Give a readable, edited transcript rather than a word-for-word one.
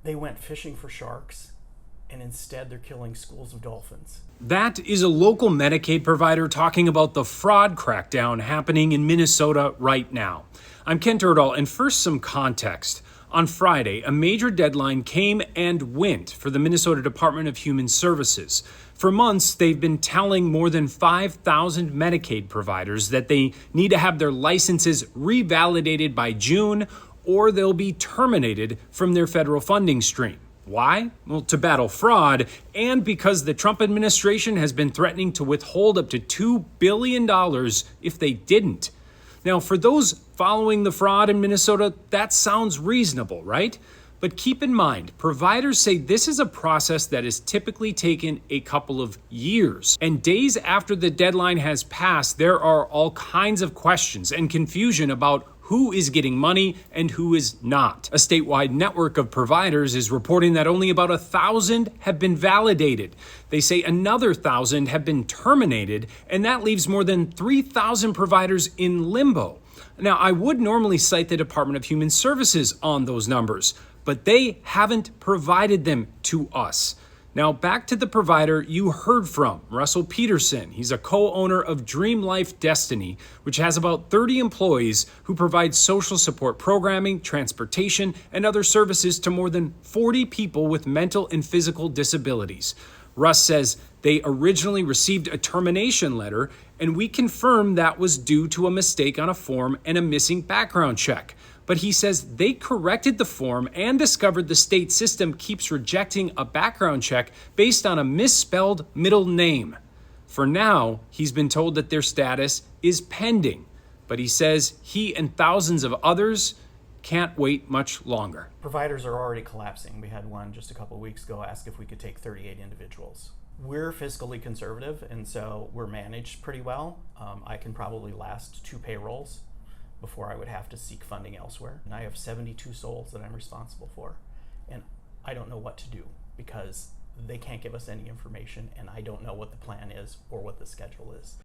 They went fishing for sharks, and instead they're killing schools of dolphins. That is a local Medicaid provider talking about the fraud crackdown happening in Minnesota right now. I'm Kent Erdahl, and first some context. On Friday, a major deadline came and went for the Minnesota Department of Human Services. For months, they've been telling more than 5,000 Medicaid providers that they need to have their licenses revalidated by June, or they'll be terminated from their federal funding stream. Why? Well, to battle fraud, and because the Trump administration has been threatening to withhold up to $2 billion if they didn't. Now, for those following the fraud in Minnesota, that sounds reasonable, right? But keep in mind, providers say this is a process that has typically taken a couple of years. And days after the deadline has passed, there are all kinds of questions and confusion about who is getting money and who is not. A statewide network of providers is reporting that only about 1,000 have been validated. They say another 1,000 have been terminated, and that leaves more than 3,000 providers in limbo. Now, I would normally cite the Department of Human Services on those numbers, but they haven't provided them to us. Now, back to the provider you heard from, Russell Peterson. He's a co-owner of Dream Life Destiny, which has about 30 employees who provide social support programming, transportation, and other services to more than 40 people with mental and physical disabilities. Russ says they originally received a termination letter, and we confirm that was due to a mistake on a form and a missing background check. But he says they corrected the form and discovered the state system keeps rejecting a background check based on a misspelled middle name. For now, he's been told that their status is pending, but he says he and thousands of others can't wait much longer. Providers are already collapsing. We had one just a couple of weeks ago ask if we could take 38 individuals. We're fiscally conservative, and so we're managed pretty well. I can probably last 2 payrolls before I would have to seek funding elsewhere. And I have 72 souls that I'm responsible for. And I don't know what to do because they can't give us any information, and I don't know what the plan is or what the schedule is.